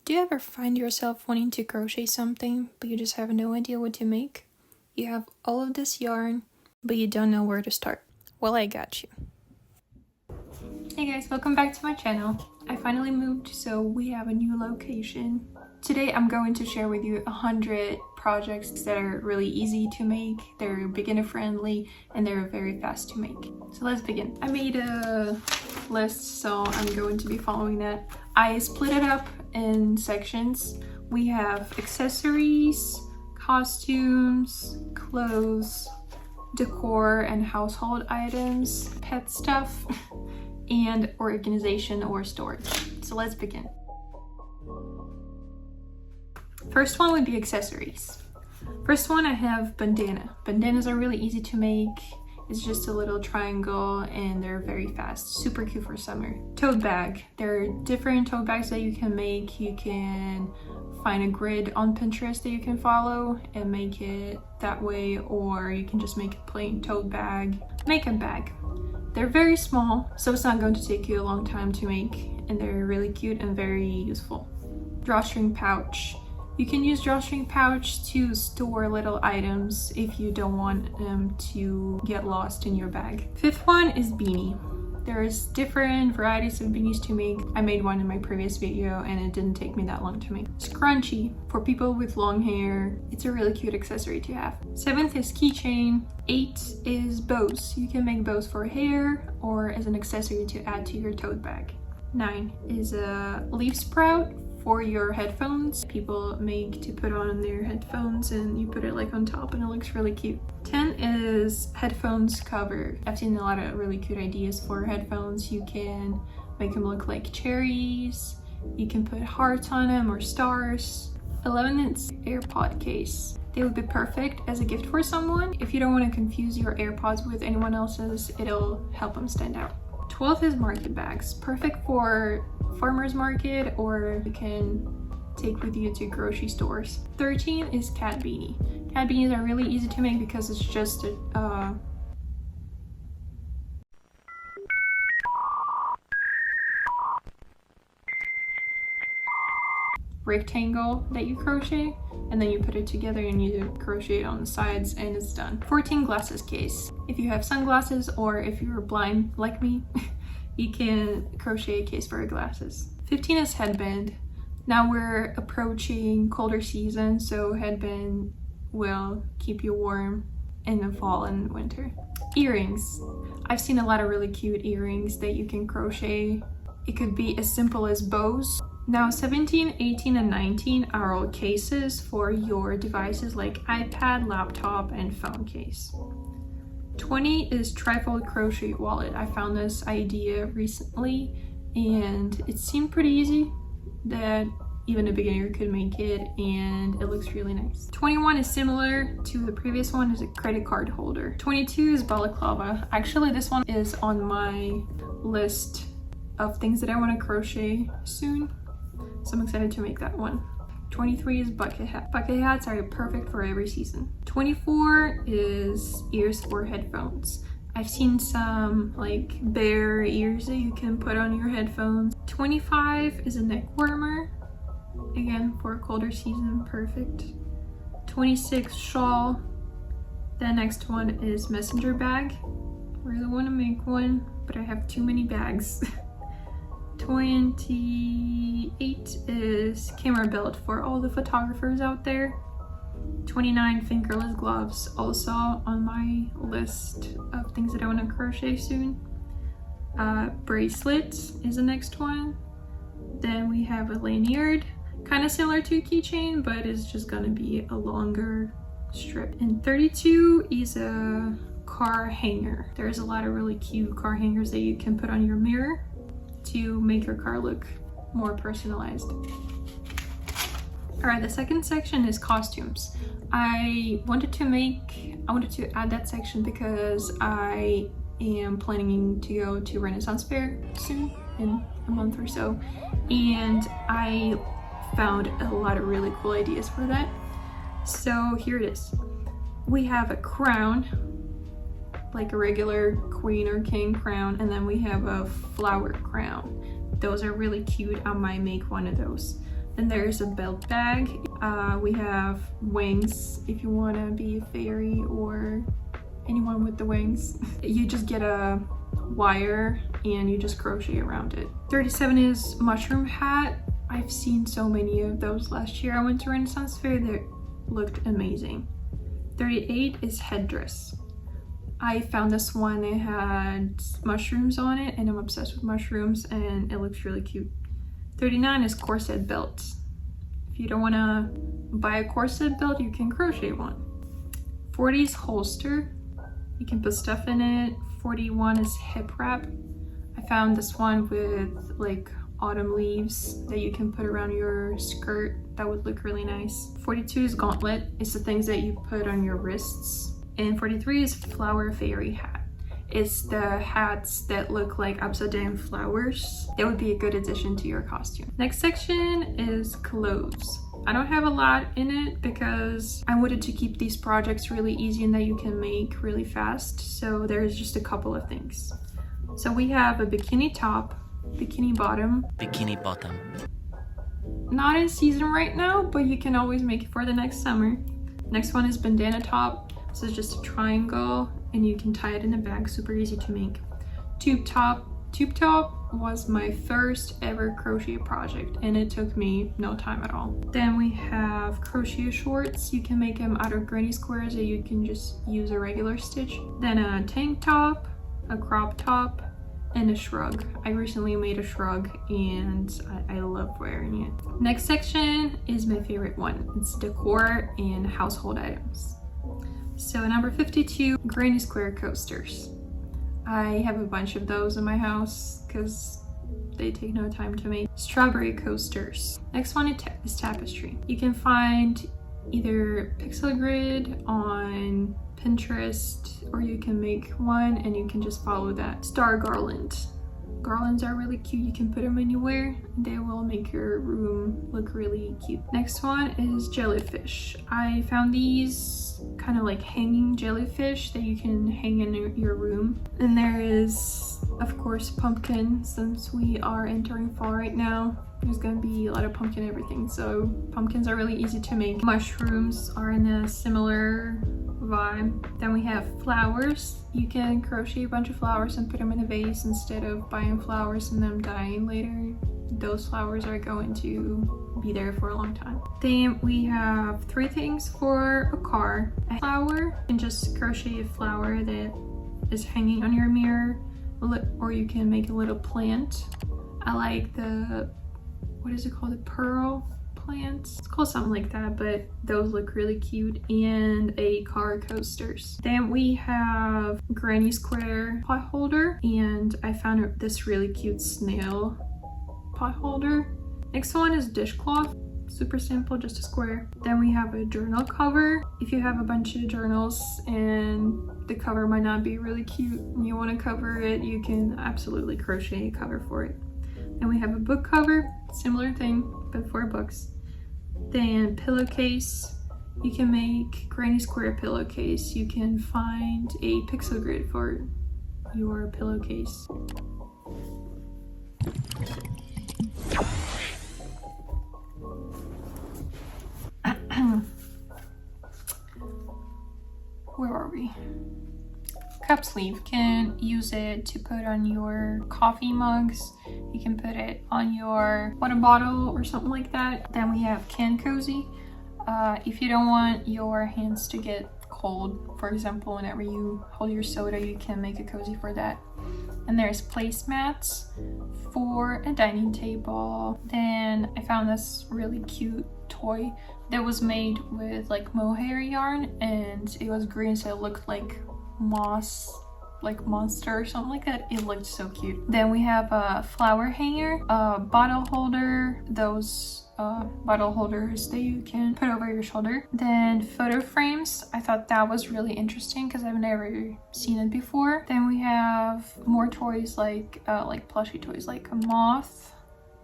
Do you ever find yourself wanting to crochet something, but you just have no idea what to make? You have all of this yarn, but you don't know where to start. Well, I got you. Hey guys, welcome back to my channel. I finally moved, so we have a new location. Today I'm going to share with you 100 projects that are really easy to make, they're beginner friendly, and they're very fast to make. So let's begin. I made a list, so I'm going to be following that. I split it up in sections. We have accessories, costumes, clothes, decor and household items, pet stuff, and organization or storage. So let's begin. First one would be accessories. First one, I have bandana. Bandanas are really easy to make. It's just a little triangle and they're very fast. Super cute for summer. Tote bag. There are different tote bags that you can make. You can find a grid on Pinterest that you can follow and make it that way, or you can just make a plain tote bag. Makeup bag. They're very small, so it's not going to take you a long time to make, and they're really cute and very useful. Drawstring pouch. You can use drawstring pouch to store little items if you don't want them to get lost in your bag. Fifth one is beanie. There's different varieties of beanies to make. I made one in my previous video and it didn't take me that long to make. Scrunchie for people with long hair. It's a really cute accessory to have. Seventh is keychain. 8 is bows. You can make bows for hair or as an accessory to add to your tote bag. 9 is a leaf sprout for your headphones. People make to put on their headphones and you put it like on top and it looks really cute. 10 is headphones cover. I've seen a lot of really cute ideas for headphones. You can make them look like cherries. You can put hearts on them or stars. 11 is AirPod case. They would be perfect as a gift for someone. If you don't want to confuse your AirPods with anyone else's, it'll help them stand out. 12 is market bags. Perfect for farmer's market, or you can take with you to grocery stores. 13 is cat beanie. Cat beanies are really easy to make because it's just a rectangle that you crochet and then you put it together and you crochet it on the sides and it's done. 14 glasses case. If you have sunglasses or if you're blind like me, you can crochet a case for your glasses. 15 is headband. Now we're approaching colder season, so headband will keep you warm in the fall and winter. Earrings. I've seen a lot of really cute earrings that you can crochet. It could be as simple as bows. Now 17, 18, and 19 are all cases for your devices like iPad, laptop, and phone case. 20 is trifold crochet wallet. I found this idea recently and it seemed pretty easy that even a beginner could make it and it looks really nice. 21 is similar to the previous one, is a credit card holder. 22 is balaclava. Actually, this one is on my list of things that I want to crochet soon, so I'm excited to make that one. 23 is bucket hat. Bucket hats are perfect for every season. 24 is ears or headphones. I've seen some like bear ears that you can put on your headphones. 25 is a neck warmer. Again, for a colder season, perfect. 26 shawl. The next one is messenger bag. I really want to make one, but I have too many bags. 28 is camera belt for all the photographers out there. 29 fingerless gloves, also on my list of things that I want to crochet soon. Bracelet is the next one. Then we have a lanyard, kind of similar to a keychain, but it's just gonna be a longer strip. And 32 is a car hanger. There's a lot of really cute car hangers that you can put on your mirror to make your car look more personalized. All right, the second section is costumes. I wanted to add that section because I am planning to go to Renaissance Fair soon, in a month or so, and I found a lot of really cool ideas for that. So here it is. We have a crown, like a regular queen or king crown, and then we have a flower crown. Those are really cute. I might make one of those. Then there's a belt bag. We have wings if you want to be a fairy or anyone with the wings. You just get a wire and you just crochet around it. 37 is mushroom hat. I've seen so many of those last year. I went to Renaissance Fair, they looked amazing. 38 is headdress. I found this one, it had mushrooms on it and I'm obsessed with mushrooms and it looks really cute. 39 is corset belt. If you don't want to buy a corset belt, you can crochet one. 40 is holster. You can put stuff in it. 41 is hip wrap. I found this one with like autumn leaves that you can put around your skirt. That would look really nice. 42 is gauntlet. It's the things that you put on your wrists. And 43 is flower fairy hat. It's the hats that look like upside down flowers. It would be a good addition to your costume. Next section is clothes. I don't have a lot in it because I wanted to keep these projects really easy and that you can make really fast. So there's just a couple of things. So we have a bikini top, bikini bottom. Bikini bottom. Not in season right now, but you can always make it for the next summer. Next one is bandana top. This is just a triangle and you can tie it in a bag, super easy to make. Tube top. Tube top was my first ever crochet project and it took me no time at all. Then we have crochet shorts. You can make them out of granny squares or you can just use a regular stitch. Then a tank top, a crop top, and a shrug. I recently made a shrug and I love wearing it. Next section is my favorite one. It's decor and household items. So number 52, granny square coasters. I have a bunch of those in my house because they take no time to make. Strawberry coasters. Next one is tapestry. You can find either pixel grid on Pinterest or you can make one and you can just follow that. Star garland. Garlands are really cute. You can put them anywhere. They will make your room look really cute. Next one is jellyfish. I found these kind of like hanging jellyfish that you can hang in your room. And there is, of course, pumpkin. Since we are entering fall right now, there's gonna be a lot of pumpkin everything. So pumpkins are really easy to make. Mushrooms are in a similar vibe. Then we have flowers. You can crochet a bunch of flowers and put them in a vase instead of buying flowers and them dying later. Those flowers are going to be there for a long time. Then we have 3 things for a car. A flower, and just crochet a flower that is hanging on your mirror, or you can make a little plant. I like the, what is it called? The pearl plants. It's called something like that, but those look really cute. And a car coasters. Then we have granny square pot holder, and I found this really cute snail pot holder. Next one is dishcloth. Super simple, just a square. Then we have a journal cover. If you have a bunch of journals and the cover might not be really cute and you want to cover it, you can absolutely crochet a cover for it. Then we have a book cover, similar thing, but for books. Then pillowcase. You can make granny square pillowcase. You can find a pixel grid for your pillowcase. Where are we? Cup sleeve. You can use it to put on your coffee mugs. You can put it on your water bottle or something like that. Then we have can cozy. If you don't want your hands to get cold, for example, whenever you hold your soda, you can make a cozy for that. And there's placemats for a dining table. Then I found this really cute toy that was made with like mohair yarn, and it was green, so it looked like moss, like monster or something like that. It looked so cute. Then we have a flower hanger, a bottle holder, those bottle holders that you can put over your shoulder. Then photo frames. I thought that was really interesting because I've never seen it before. Then we have more toys like plushie toys, like a moth,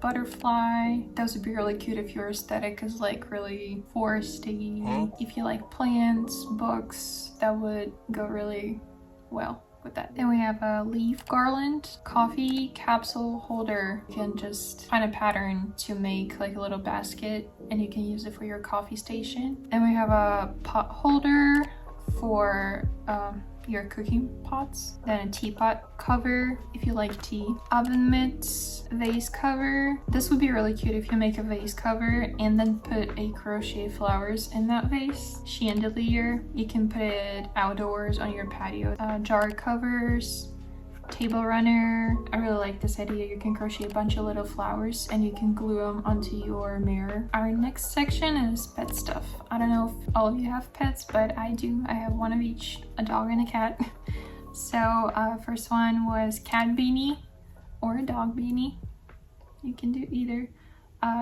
butterfly. Those would be really cute if your aesthetic is like really foresty. If you like plants, books, that would go really well. with that. Then we have a leaf garland, coffee capsule holder. You can just find a pattern to make like a little basket and you can use it for your coffee station. Then we have a pot holder for your cooking pots, then a teapot cover if you like tea, oven mitts, vase cover. This would be really cute if you make a vase cover and then put a crochet flowers in that vase. Chandelier, you can put it outdoors on your patio. Jar covers, table runner. I really like this idea. You can crochet a bunch of little flowers and you can glue them onto your mirror. Our next section is pet stuff. I don't know if all of you have pets, but I do. I have one of each, a dog and a cat. So first one was cat beanie or a dog beanie. You can do either.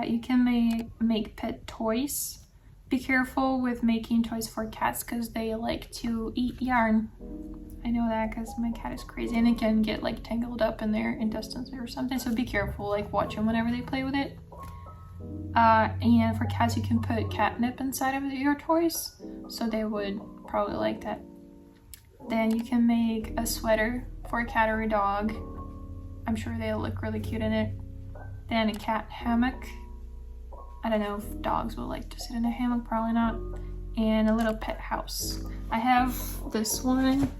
You can make pet toys. Be careful with making toys for cats because they like to eat yarn. I know that because my cat is crazy and it can get like tangled up in their intestines or something, so be careful, like watch them whenever they play with it. And for cats you can put catnip inside of your toys, so they would probably like that. Then you can make a sweater for a cat or a dog. I'm sure they'll look really cute in it. Then a cat hammock. I don't know if dogs will like to sit in a hammock, probably not. And a little pet house. I have this one,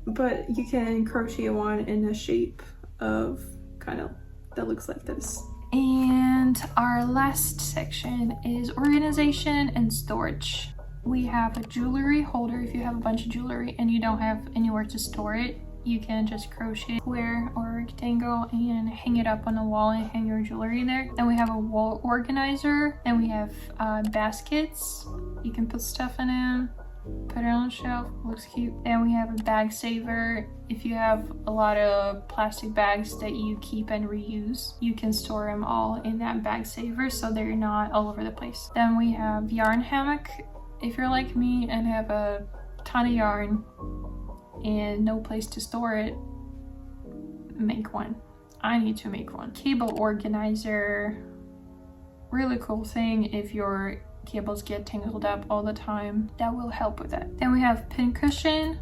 but you can crochet one in the shape of kind of that looks like this. And our last section is organization and storage. We have a jewelry holder. If you have a bunch of jewelry and you don't have anywhere to store it, you can just crochet a square or a rectangle and hang it up on the wall and hang your jewelry there. Then we have a wall organizer. Then we have baskets. You can put stuff in them, put it on a shelf, looks cute. Then we have a bag saver. If you have a lot of plastic bags that you keep and reuse, you can store them all in that bag saver so they're not all over the place. Then we have yarn hammock. If you're like me and have a ton of yarn and no place to store it, make one. I need to make one. Cable organizer, really cool thing if your cables get tangled up all the time, that will help with that. Then we have pin cushion.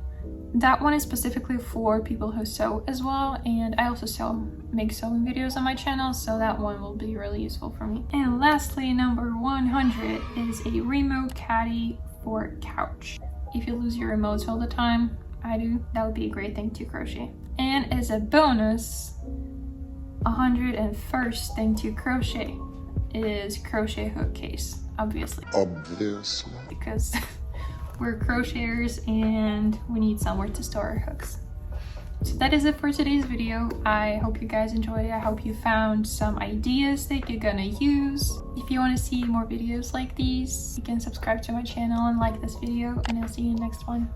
That one is specifically for people who sew as well, and I also make sewing videos on my channel, so that one will be really useful for me. And lastly, number 100 is a remote caddy for couch. If you lose your remotes all the time, I do, that would be a great thing to crochet. And as a bonus, 101st thing to crochet is crochet hook case, obviously. Because we're crocheters and we need somewhere to store our hooks. So that is it for today's video. I hope you guys enjoyed it. I hope you found some ideas that you're gonna use. If you want to see more videos like these, you can subscribe to my channel and like this video, and I'll see you in the next one.